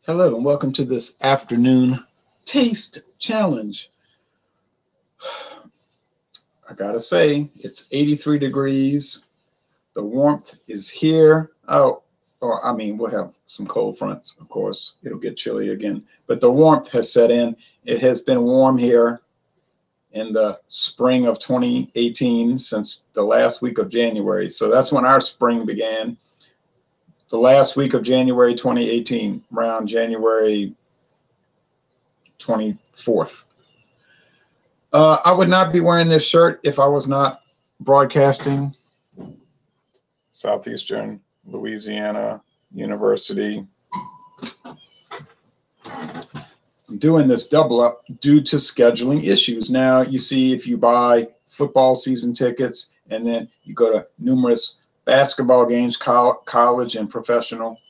Hello and welcome to this afternoon taste challenge. I gotta say, it's 83 degrees. The warmth is here. We'll have some cold fronts, of course. It'll get chilly again, but the warmth has set in. It has been warm here in the spring of 2018 since the last week of January. So that's when our spring began. The last week of January 2018, around January 24th. I would not be wearing this shirt if I was not broadcasting Southeastern Louisiana University. I'm doing this double up due to scheduling issues. Now, you see, if you buy football season tickets and then you go to numerous basketball games, college and professional,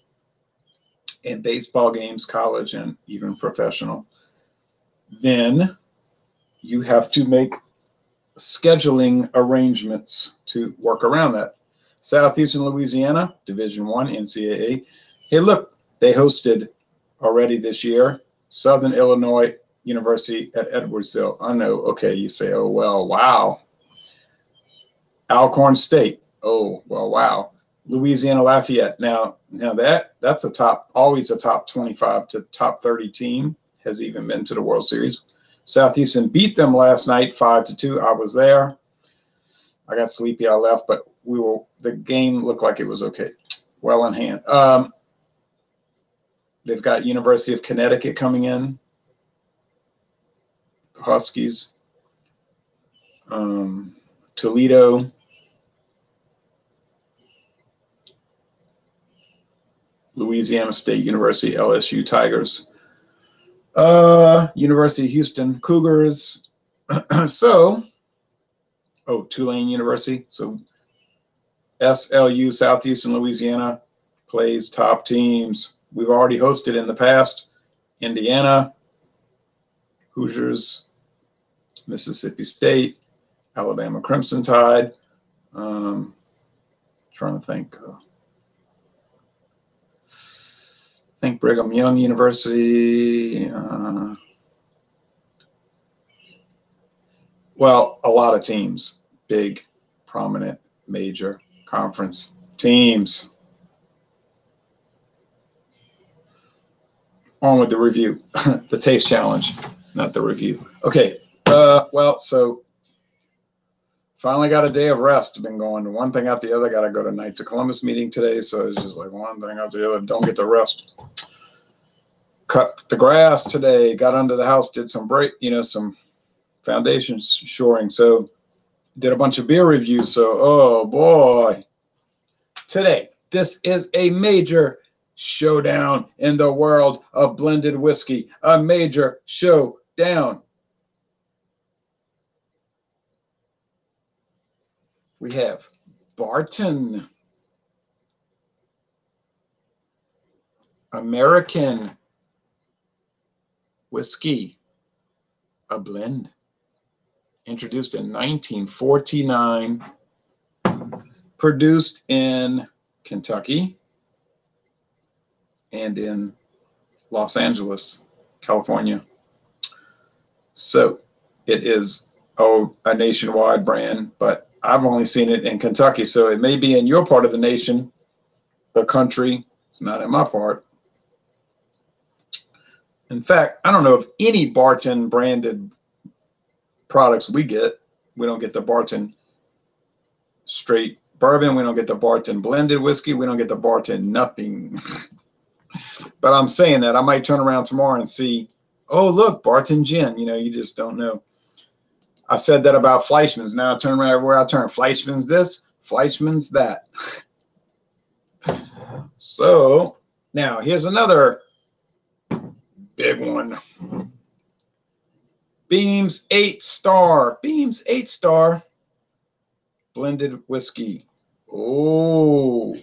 and baseball games, college and even professional, then you have to make scheduling arrangements to work around that. Southeastern Louisiana, Division I, NCAA. Hey, look, they hosted already this year Southern Illinois University at Edwardsville. I know, okay, you say, oh, well, wow. Alcorn State. Oh, well, wow. Louisiana Lafayette. Now that's always a top 25 to top 30 team, has even been to the World Series. Southeastern beat them last night 5-2. I was there. I got sleepy. I left, but the game looked like it was okay. Well in hand. They've got University of Connecticut coming in. The Huskies. Toledo. Louisiana State University, LSU Tigers. University of Houston Cougars. Tulane University. So SLU, Southeastern Louisiana, plays top teams. We've already hosted in the past. Indiana, Hoosiers, Mississippi State, Alabama Crimson Tide. Trying to think. I think Brigham Young University. A lot of teams, big, prominent, major conference teams. On with the review, the taste challenge, not the review. Okay, so finally got a day of rest. Been going one thing after the other. Got to go to Knights of Columbus meeting today, so it's just like one thing after the other. Don't get to rest. Cut the grass today. Got under the house. Did some some foundation shoring. So did a bunch of beer reviews. So oh boy, today this is a major showdown in the world of blended whiskey. A major showdown. We have Barton, American whiskey, a blend, introduced in 1949, produced in Kentucky and in Los Angeles, California. So it is a nationwide brand, but I've only seen it in Kentucky, so it may be in your part of the nation, the country. It's not in my part. In fact, I don't know if any Barton branded products we get. We don't get the Barton straight bourbon. We don't get the Barton blended whiskey. We don't get the Barton nothing. But I'm saying that I might turn around tomorrow and see, oh, look, Barton gin. You just don't know. I said that about Fleischmann's. Now I turn around everywhere I turn. Fleischmann's this, Fleischmann's that. So now here's another big one. Beams 8-star. Beams 8-star blended whiskey. Oh,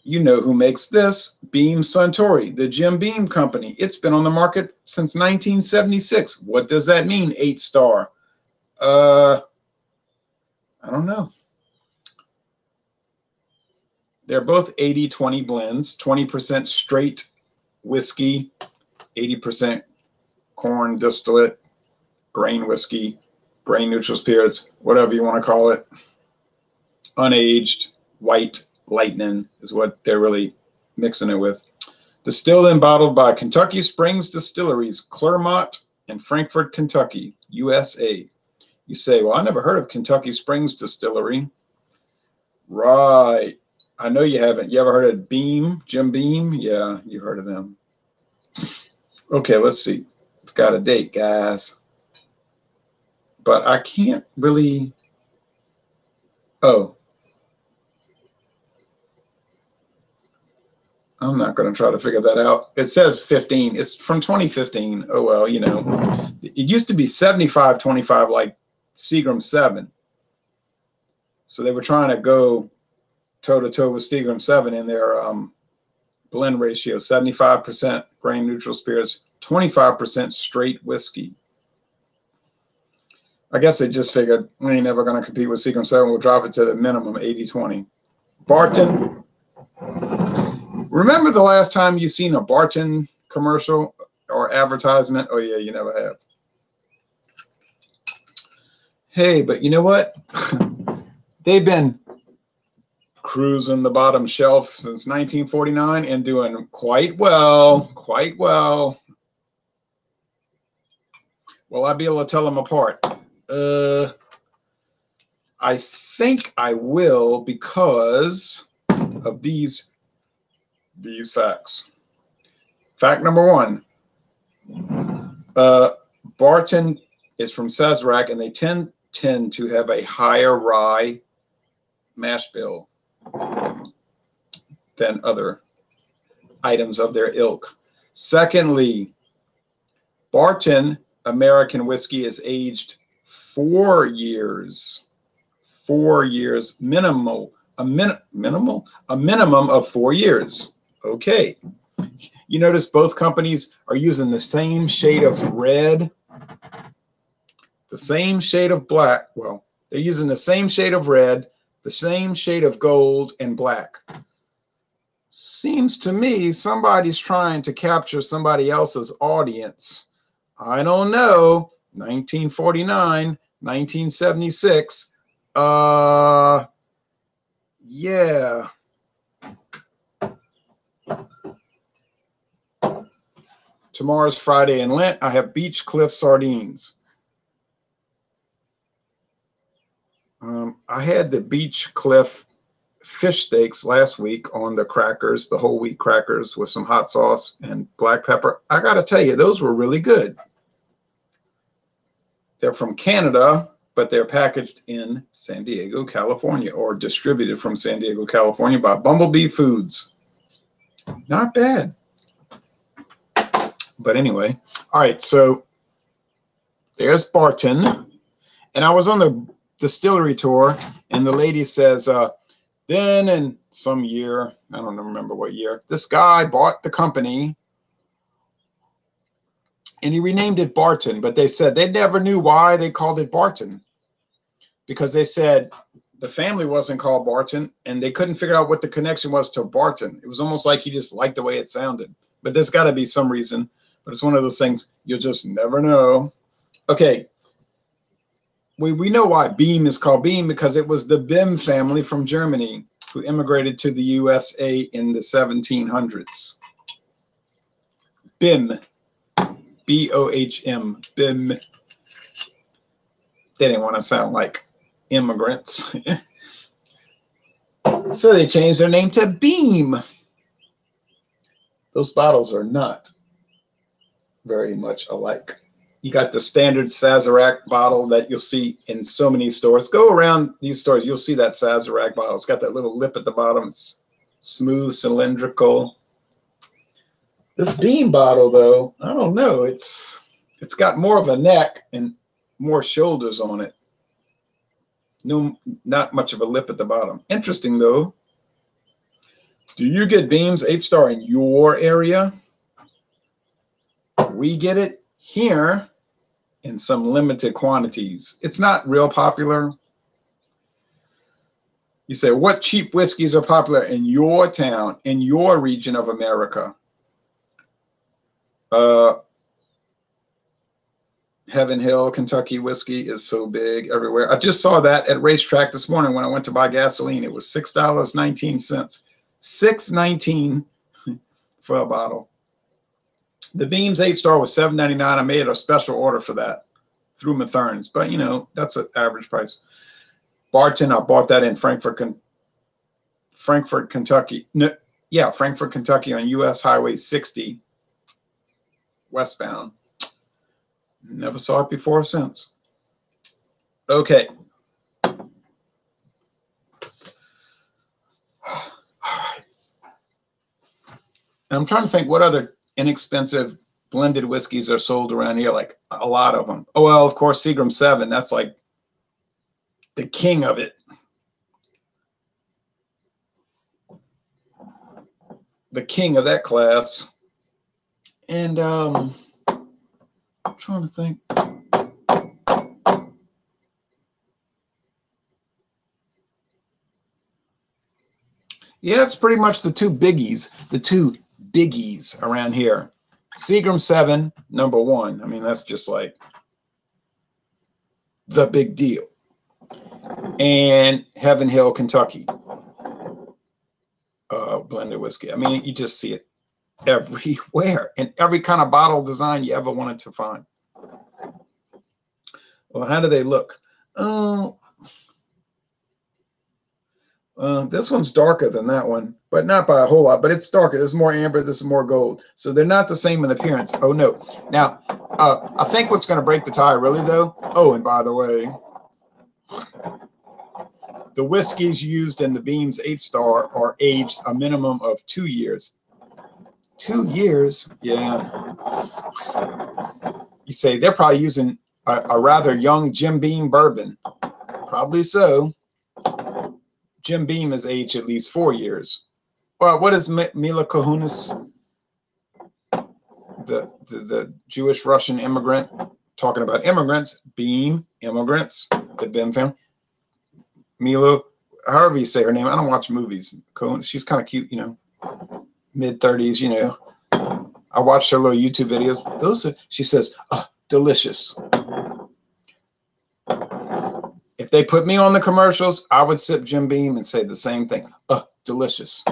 you know who makes this? Beam Suntory, the Jim Beam Company. It's been on the market since 1976. What does that mean, 8-star? I don't know. They're both 80-20 blends, 20% straight whiskey, 80% corn distillate, grain whiskey, grain neutral spirits, whatever you want to call it. Unaged, white lightning is what they're really mixing it with. Distilled and bottled by Kentucky Springs Distilleries, Clermont and Frankfort, Kentucky, USA. You say, well, I never heard of Kentucky Springs Distillery. Right. I know you haven't. You ever heard of Beam, Jim Beam? Yeah, you heard of them. Okay, let's see. It's got a date, guys. But I can't really. Oh. I'm not going to try to figure that out. It says 15. It's from 2015. Oh, well, you know. It used to be 75-25 like Seagram 7. So they were trying to go toe-to-toe with Seagram 7 in their blend ratio. 75% grain neutral spirits, 25% straight whiskey. I guess they just figured we ain't never going to compete with Seagram 7. We'll drop it to the minimum 80-20. Barton. Remember the last time you seen a Barton commercial or advertisement? Oh, yeah, you never have. Hey, but you know what? They've been cruising the bottom shelf since 1949 and doing quite well, quite well. Will I be able to tell them apart? I think I will because of these facts. Fact number one, Barton is from Sazerac, and they tend to have a higher rye mash bill than other items of their ilk. Secondly, Barton American whiskey is aged 4 years. 4 years minimal. A minimum of 4 years. Okay. You notice both companies are using the same shade of red, the same shade of black. Well, they're using the same shade of red, the same shade of gold and black. Seems to me somebody's trying to capture somebody else's audience. I don't know. 1949, 1976. Yeah. Tomorrow's Friday in Lent. I have Beach Cliff sardines. I had the Beach Cliff fish steaks last week on the crackers, the whole wheat crackers with some hot sauce and black pepper. I got to tell you, those were really good. They're from Canada, but they're packaged in San Diego, California, or distributed from San Diego, California by Bumblebee Foods. Not bad. But anyway, all right, so there's Barton. And I was on the distillery tour, and the lady says, then in some year, I don't remember what year, this guy bought the company, and he renamed it Barton, but they said they never knew why they called it Barton, because they said the family wasn't called Barton, and they couldn't figure out what the connection was to Barton. It was almost like he just liked the way it sounded, but there's got to be some reason. But it's one of those things you'll just never know. Okay. We know why Beam is called Beam, because it was the Bim family from Germany who immigrated to the USA in the 1700s. Bim. B-O-H-M. Bim. They didn't want to sound like immigrants. So they changed their name to Beam. Those bottles are not very much alike. You got the standard Sazerac bottle that you'll see in so many stores. Go around these stores, you'll see that Sazerac bottle. It's got that little lip at the bottom. It's smooth, cylindrical. This Beam bottle, though, I don't know. It's got more of a neck and more shoulders on it. No, not much of a lip at the bottom. Interesting, though. Do you get Beams 8-star in your area? We get it here in some limited quantities. It's not real popular. You say, what cheap whiskeys are popular in your town, in your region of America? Heaven Hill, Kentucky whiskey is so big everywhere. I just saw that at Racetrack this morning when I went to buy gasoline. It was $6.19. $6.19 for a bottle. The Beams 8-star was $7.99. I made a special order for that through Matherns, but you know, that's an average price. Barton, I bought that in Frankfort, Kentucky. No, yeah, Frankfort, Kentucky on US Highway 60 westbound. Never saw it before or since. Okay. All right. And I'm trying to think what other inexpensive blended whiskeys are sold around here, like a lot of them. Oh, well, of course, Seagram 7. That's like the king of it. The king of that class. And I'm trying to think. Yeah, it's pretty much the two biggies around here. Seagram 7, number 1. I mean, that's just like the big deal. And Heaven Hill, Kentucky. Blended whiskey. I mean, you just see it everywhere in every kind of bottle design you ever wanted to find. Well, how do they look? This one's darker than that one, but not by a whole lot, but it's darker. This is more amber, this is more gold. So they're not the same in appearance. Oh, no. Now, I think what's going to break the tie really, though, oh, and by the way, the whiskeys used in the Beams 8-star are aged a minimum of 2 years. 2 years? Yeah. You say they're probably using a rather young Jim Beam bourbon. Probably so. Jim Beam is aged at least 4 years. Well, what is Mila Kunis, the Jewish Russian immigrant, talking about immigrants? Beam, immigrants, the Beam family. Mila, however you say her name. I don't watch movies. She's kind of cute, you know, mid-30s, you know. I watched her little YouTube videos. Those are, she says, oh, delicious. If they put me on the commercials, I would sip Jim Beam and say the same thing. Oh, delicious.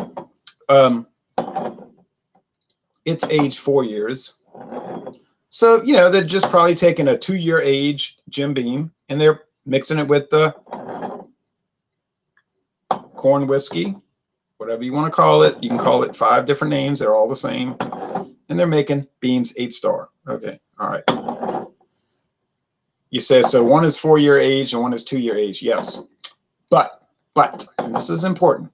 It's aged 4 years. So, you know, they're just probably taking a 2-year age Jim Beam and they're mixing it with the corn whiskey, whatever you want to call it. You can call it 5 different names. They're all the same. And they're making Beams 8-star. Okay. All right. You say, so one is 4-year age and one is 2-year age. Yes. But, and this is important.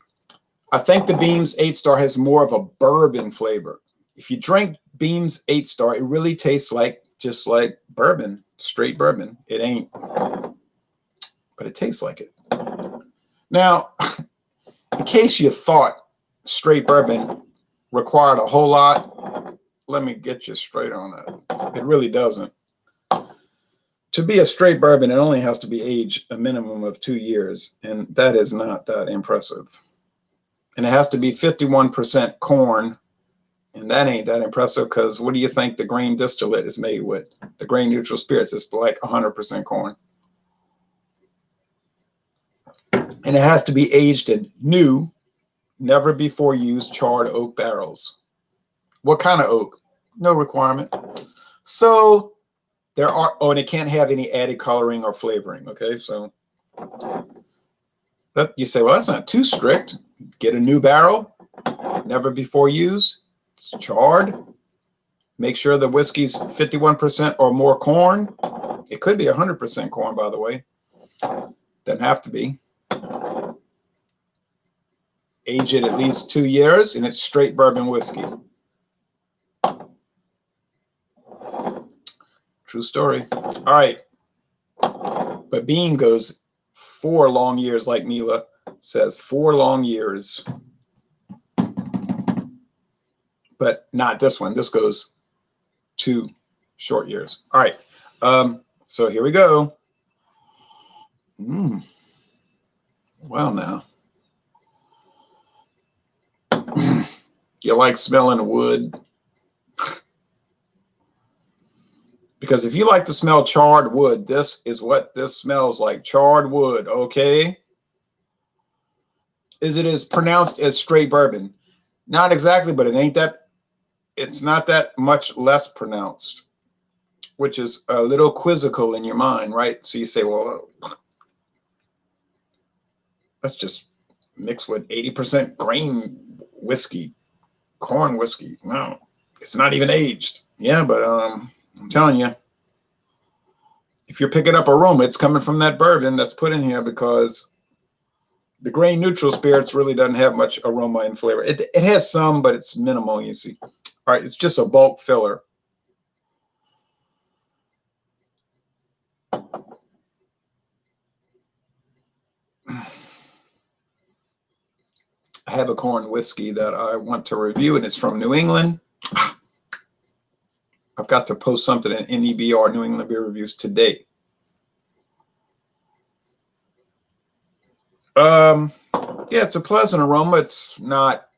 I think the Beams 8-star has more of a bourbon flavor. If you drink Beams 8-star, it really tastes like, just like bourbon, straight bourbon. It ain't, but it tastes like it. Now, in case you thought straight bourbon required a whole lot, let me get you straight on that. It really doesn't. To be a straight bourbon, it only has to be aged a minimum of 2 years, and that is not that impressive. And it has to be 51% corn, and that ain't that impressive because what do you think the grain distillate is made with? The grain neutral spirits is like 100% corn. And it has to be aged in new, never before used charred oak barrels. What kind of oak? No requirement. So there are, oh, and it can't have any added coloring or flavoring. Okay, so that you say, well, that's not too strict. Get a new barrel, never before used, it's charred. Make sure the whiskey's 51% or more corn. It could be 100% corn, by the way. Doesn't have to be. Age it at least 2 years, and it's straight bourbon whiskey. True story. All right. But Beam goes 4 long years, like Mila says, 4 long years. But not this one. This goes 2 short years. All right. So here we go. Well, now. You like smelling wood? Because if you like to smell charred wood, this is what this smells like. Charred wood, okay? Is it as pronounced as straight bourbon? Not exactly, but it ain't that, it's not that much less pronounced, which is a little quizzical in your mind, right? So you say, well, let's just mix with 80% grain whiskey, corn whiskey. No, it's not even aged. Yeah, but I'm telling you, if you're picking up aroma, it's coming from that bourbon that's put in here, because the grain neutral spirits really doesn't have much aroma and flavor. It has some, but it's minimal, you see. All right, it's just a bulk filler. I have a corn whiskey that I want to review, and it's from New England. I've got to post something in NEBR, New England Beer Reviews, today. Yeah, it's a pleasant aroma. It's not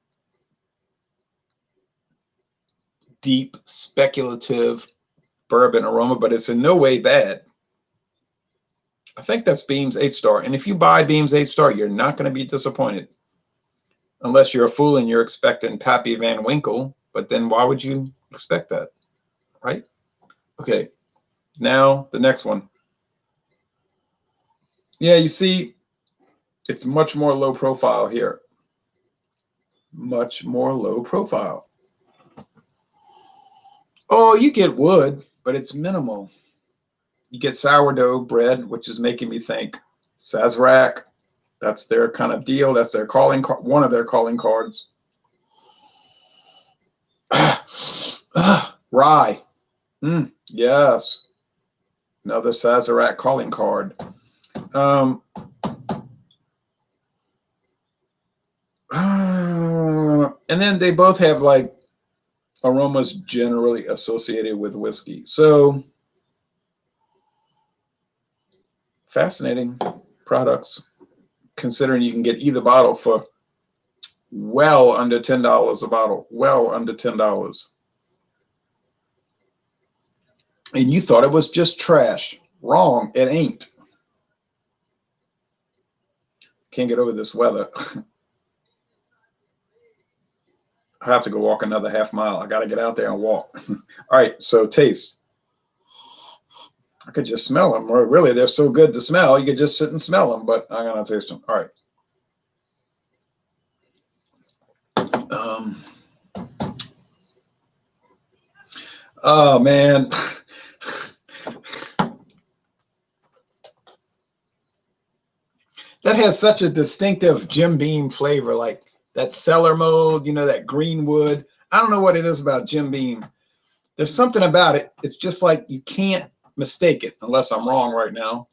deep, speculative bourbon aroma, but it's in no way bad. I think that's Beam's 8-star. And if you buy Beam's 8-star, you're not going to be disappointed. Unless you're a fool and you're expecting Pappy Van Winkle. But then why would you expect that? Right? Okay. Now, the next one. Yeah, you see, it's much more low profile here. Much more low profile. Oh, you get wood, but it's minimal. You get sourdough bread, which is making me think Sazerac. That's their kind of deal. That's their calling card, one of their calling cards. Rye. Yes. Another Sazerac calling card. And then they both have like aromas generally associated with whiskey. So fascinating products, considering you can get either bottle for well under $10 a bottle, well under $10. And you thought it was just trash. Wrong, it ain't. Can't get over this weather. I have to go walk another half mile. I got to get out there and walk. All right, so taste. I could just smell them. Or really, they're so good to smell, you could just sit and smell them, but I'm going to taste them. All right. Oh, man. That has such a distinctive Jim Beam flavor, like that cellar mode, you know, that green wood. I don't know what it is about Jim Beam. There's something about it. It's just like you can't mistake it, unless I'm wrong right now.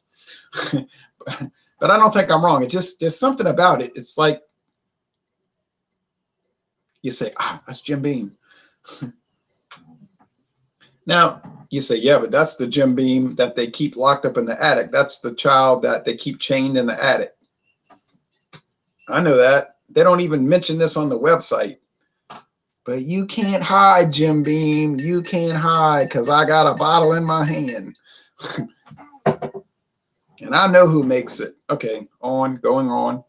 But I don't think I'm wrong. It just, there's something about it. It's like you say, that's Jim Beam. Now, you say, yeah, but that's the Jim Beam that they keep locked up in the attic. That's the child that they keep chained in the attic. I know that. They don't even mention this on the website. But you can't hide, Jim Beam. You can't hide, because I got a bottle in my hand. And I know who makes it. Okay, going on.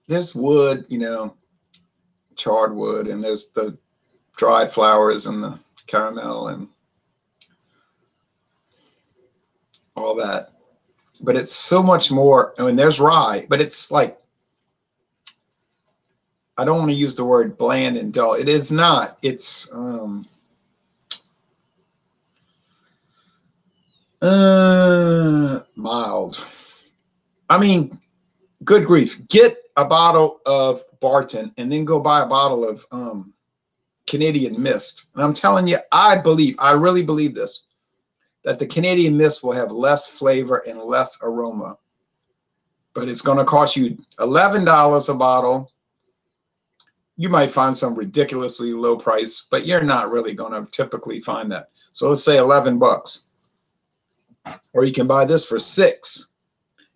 There's wood, you know, charred wood, and there's the dried flowers and the caramel and all that. But it's so much more. I mean, there's rye, but it's like, I don't want to use the word bland and dull. It is not. It's mild. I mean, good grief. Get a bottle of Barton and then go buy a bottle of Canadian Mist. And I'm telling you, I really believe this, that the Canadian Mist will have less flavor and less aroma. But it's going to cost you $11 a bottle. You might find some ridiculously low price, but you're not really going to typically find that. So let's say $11. or you can buy this for $6,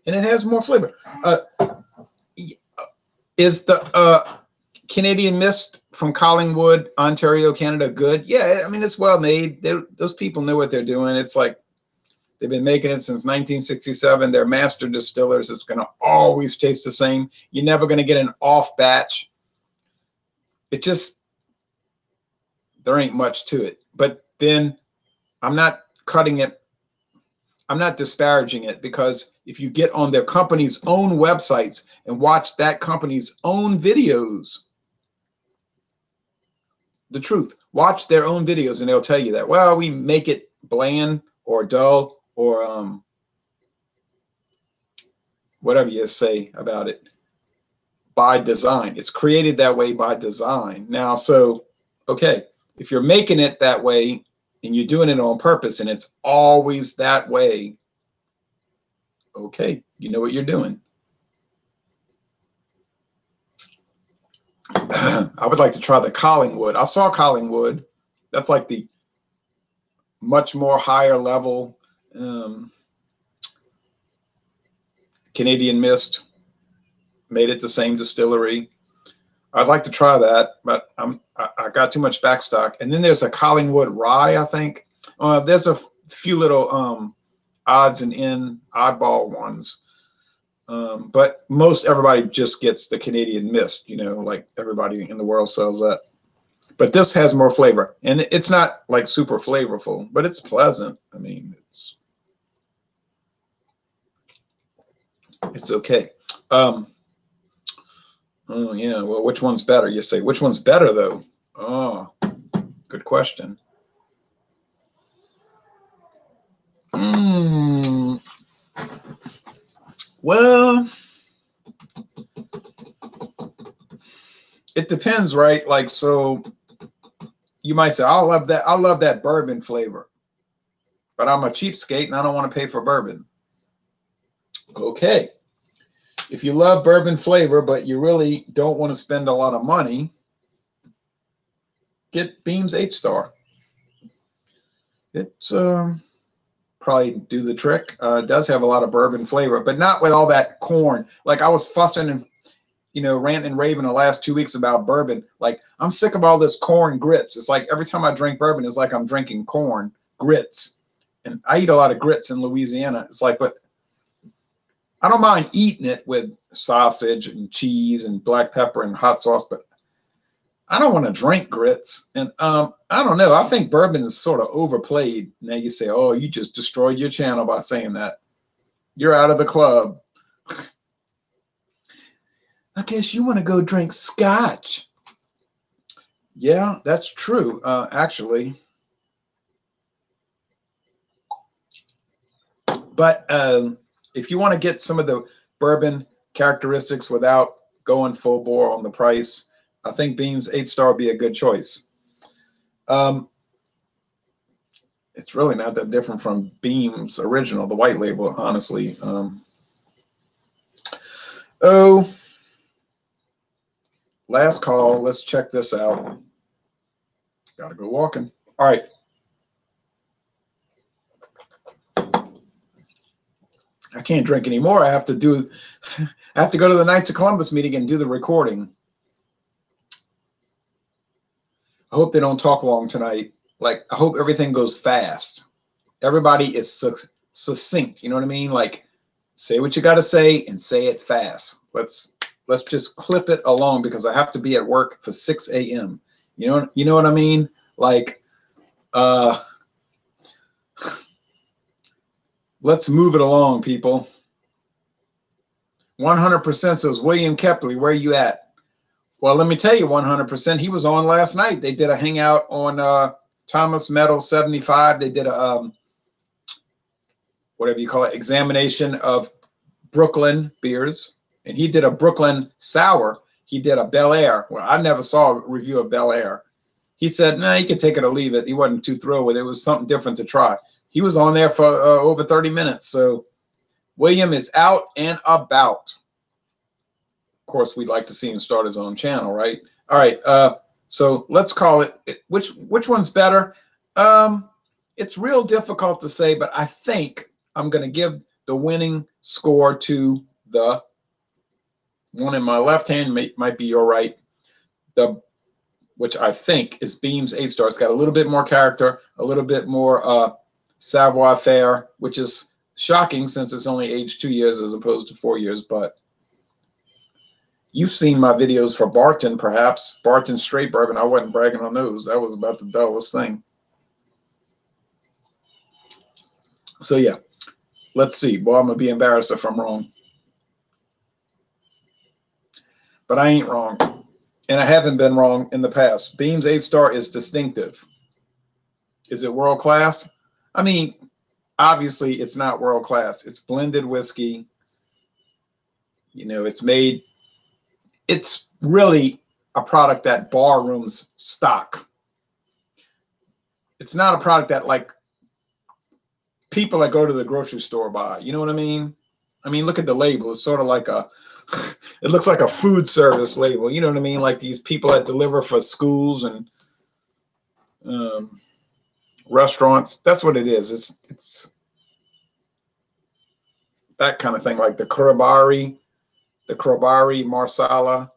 and it has more flavor. Is the Canadian Mist from Collingwood, Ontario, Canada good? Yeah, I mean, it's well made. Those people know what they're doing. It's like they've been making it since 1967. They're master distillers. It's going to always taste the same. You're never going to get an off batch. It just, there ain't much to it. But then I'm not cutting it. I'm not disparaging it, because if you get on their company's own websites and watch that company's own videos, the truth, watch their own videos and they'll tell you that, well, we make it bland or dull or whatever you say about it, by design. It's created that way by design. Now, so, okay, if you're making it that way and you're doing it on purpose and it's always that way, okay, you know what you're doing. I would like to try the Collingwood. I saw Collingwood. That's like the much more higher level Canadian Mist. Made it the same distillery. I'd like to try that, but I got too much backstock. And then there's a Collingwood Rye, I think. There's a few little odds and end oddball ones. But most everybody just gets the Canadian Mist, you know, like everybody in the world sells that. But this has more flavor, and it's not like super flavorful, but it's pleasant. I mean, it's okay. Oh yeah, well, which one's better? You say, which one's better though? Oh, good question. Well, it depends, right? Like, so you might say, I love that bourbon flavor, but I'm a cheapskate and I don't want to pay for bourbon. Okay. If you love bourbon flavor, but you really don't want to spend a lot of money, get Beam's 8-star. It's probably do the trick. It does have a lot of bourbon flavor, but not with all that corn. Like, I was fussing and, you know, ranting and raving the last 2 weeks about bourbon. Like, I'm sick of all this corn grits. It's like every time I drink bourbon, it's like I'm drinking corn grits. And I eat a lot of grits in Louisiana. It's like, but I don't mind eating it with sausage and cheese and black pepper and hot sauce, but I don't want to drink grits. And I don't know. I think bourbon is sort of overplayed. Now you say, oh, you just destroyed your channel by saying that. You're out of the club. I guess you want to go drink scotch. Yeah, that's true, actually. But if you want to get some of the bourbon characteristics without going full bore on the price, I think Beam's 8-star would be a good choice. It's really not that different from Beam's original, the white label, honestly. Oh, last call. Let's check this out. Gotta go walking. All right. I can't drink anymore. I have to go to the Knights of Columbus meeting and do the recording. I hope they don't talk long tonight. Like, I hope everything goes fast. Everybody is succinct. You know what I mean? Like, say what you got to say and say it fast. Let's just clip it along, because I have to be at work for 6 a.m. You know what I mean? Like, let's move it along, people. 100% says William Kepley, where are you at? Well, let me tell you, 100%. He was on last night. They did a hangout on Thomas Meadow 75. They did a whatever you call it, examination of Brooklyn beers, and he did a Brooklyn sour. He did a Bel Air. Well, I never saw a review of Bel Air. He said, nah, you can take it or leave it. He wasn't too thrilled with it. It was something different to try. He was on there for over 30 minutes. So William is out and about. Of course, we'd like to see him start his own channel, right? All right. So let's call it. Which one's better? It's real difficult to say, but I think I'm going to give the winning score to the one in my left hand, might be your right, which I think is Beam's 8-star. It's got a little bit more character, a little bit more savoir-faire, which is shocking since it's only aged 2 years as opposed to 4 years. But you've seen my videos for Barton, perhaps. Barton straight bourbon. I wasn't bragging on those. That was about the dullest thing. So yeah, let's see. Well, I'm going to be embarrassed if I'm wrong. But I ain't wrong. And I haven't been wrong in the past. Beam's 8-star is distinctive. Is it world class? I mean, obviously it's not world class. It's blended whiskey. You know, it's really a product that bar rooms stock. It's not a product that like people that go to the grocery store buy. You know what I mean? I mean, look at the label. It's sort of like it looks like a food service label. You know what I mean? Like these people that deliver for schools and restaurants. That's what it is. It's that kind of thing, like the Krabari Marsala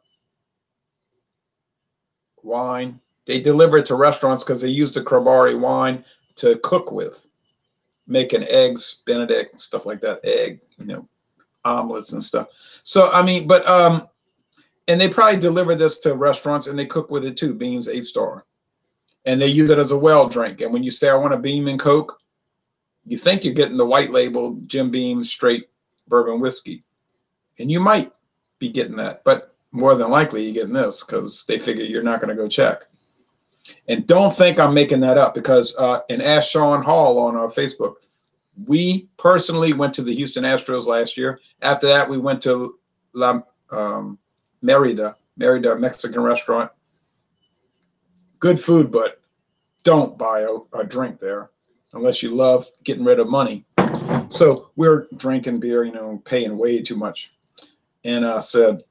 wine. They deliver it to restaurants because they use the Krabari wine to cook with, making eggs, Benedict, stuff like that, egg, you know, omelets and stuff. So, I mean, but, and they probably deliver this to restaurants and they cook with it too, Beam's 8-star. And they use it as a well drink. And when you say, I want a Beam and Coke, you think you're getting the white label Jim Beam straight bourbon whiskey. And you might be getting that, but more than likely you're getting this because they figure you're not going to go check. And don't think I'm making that up because and ask Sean Hall on our Facebook. We personally went to the Houston Astros last year. After that, we went to La Merida Mexican restaurant. Good food, but don't buy a drink there unless you love getting rid of money. So we're drinking beer, you know, paying way too much. And I said,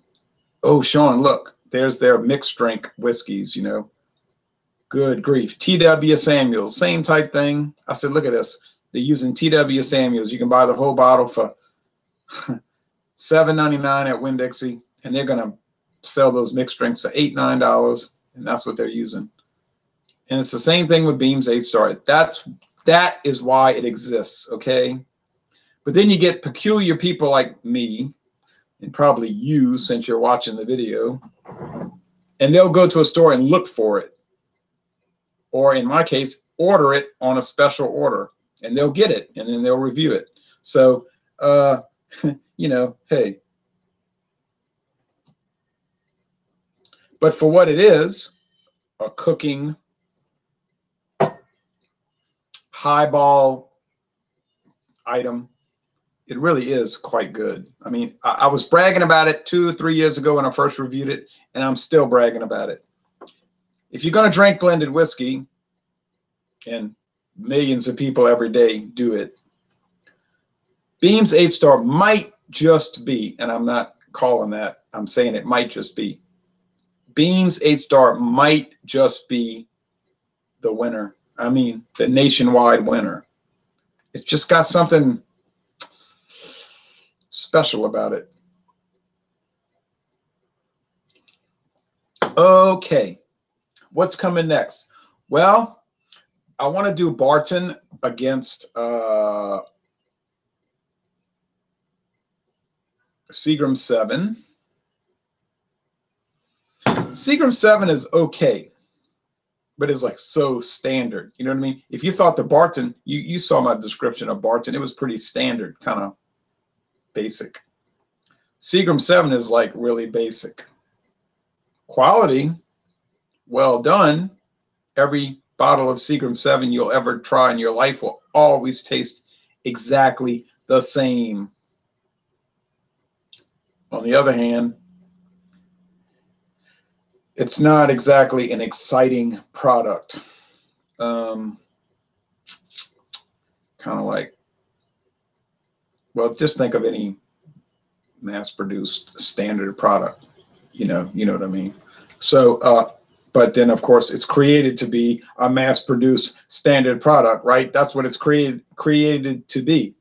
oh, Sean, look, there's their mixed drink whiskeys, you know. Good grief. T.W. Samuels, same type thing. I said, look at this. They're using T.W. Samuels. You can buy the whole bottle for $7.99 at Winn-Dixie, and they're going to sell those mixed drinks for $8, $9, and that's what they're using. And it's the same thing with Beam's 8-star. That is why it exists, okay? But then you get peculiar people like me, and probably you since you're watching the video, and they'll go to a store and look for it. Or in my case, order it on a special order, and they'll get it, and then they'll review it. So, you know, hey. But for what it is, a cooking highball item, it really is quite good. I mean, I was bragging about it 2 or 3 years ago when I first reviewed it, and I'm still bragging about it. If you're going to drink blended whiskey, and millions of people every day do it, Beam's 8-star might just be, and I'm not calling that, I'm saying it might just be, Beam's 8-star might just be the winner. I mean, the nationwide winner. It's just got something special about it. Okay, what's coming next? Well, I want to do Barton against Seagram 7. Seagram 7 is okay, but it's like so standard. You know what I mean? If you thought the Barton, you saw my description of Barton, it was pretty standard, kind of basic. Seagram 7 is like really basic. Quality, well done. Every bottle of Seagram 7 you'll ever try in your life will always taste exactly the same. On the other hand, it's not exactly an exciting product. Kind of like, well, just think of any mass-produced standard product. You know what I mean? So, but then, of course, it's created to be a mass-produced standard product, right? That's what it's created to be.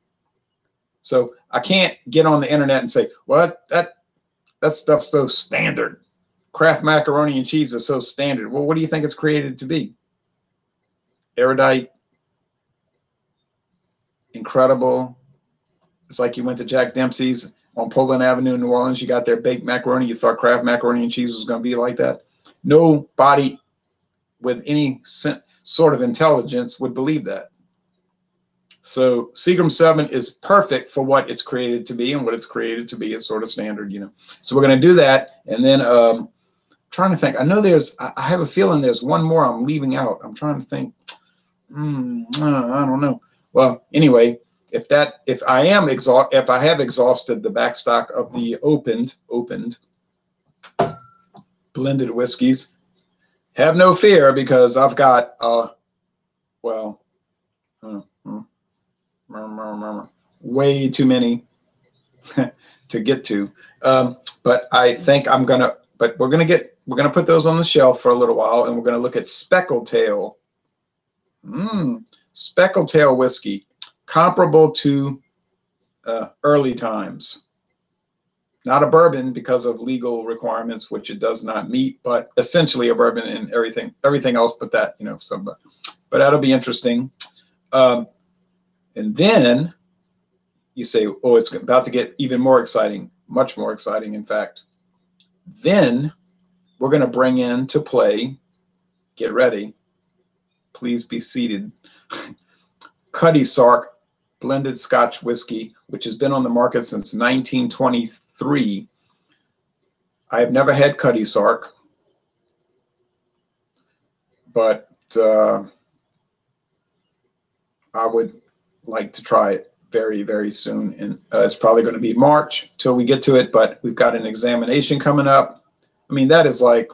So I can't get on the internet and say, what, that stuff's so standard. Kraft macaroni and cheese is so standard. Well, what do you think it's created to be? Erudite, incredible. It's like you went to Jack Dempsey's on Poland Avenue in New Orleans. You got their baked macaroni. You thought Kraft macaroni and cheese was going to be like that. Nobody with any sort of intelligence would believe that. So Seagram 7 is perfect for what it's created to be, and what it's created to be is sort of standard, you know. So we're going to do that, and then trying to think. I know I have a feeling there's one more I'm leaving out. I'm trying to think. I don't know. Well, anyway, if I have exhausted the backstock of the opened blended whiskeys, have no fear, because I've got way too many to get to. But I think we're gonna put those on the shelf for a little while, and we're gonna look at Speckled Tail. Speckled Tail whiskey, comparable to early times. Not a bourbon because of legal requirements, which it does not meet, but essentially a bourbon in everything else but that, you know. So, but that'll be interesting. And then you say, oh, it's about to get even more exciting, much more exciting, in fact. Then we're going to bring into play, get ready, please be seated, Cutty Sark blended Scotch whiskey, which has been on the market since 1923. I have never had Cutty Sark, but I would like to try it very, very soon. And it's probably going to be March till we get to it, but we've got an examination coming up. I mean, that is like,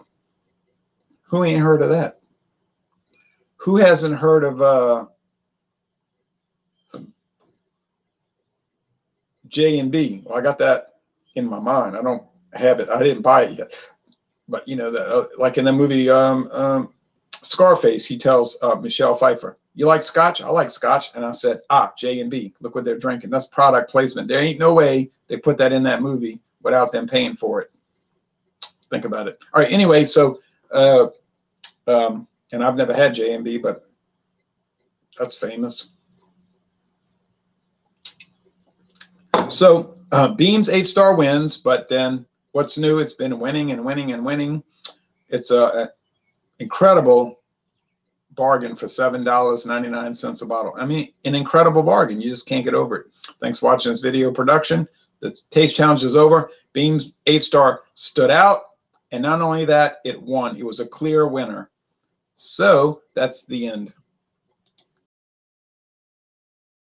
who ain't heard of that? Who hasn't heard of J&B? Well, I got that in my mind. I don't have it. I didn't buy it yet. But, you know, like in the movie Scarface, he tells Michelle Pfeiffer, you like Scotch? I like Scotch. And I said, J&B, look what they're drinking. That's product placement. There ain't no way they put that in that movie without them paying for it. Think about it. All right, anyway, so, and I've never had J&B, but that's famous. So Beam's 8-star wins, but then what's new? It's been winning and winning and winning. It's an incredible bargain for $7.99 a bottle. I mean, an incredible bargain. You just can't get over it. Thanks for watching this video production. The taste challenge is over. Beam's 8-star stood out, and not only that, it won. It was a clear winner. So that's the end.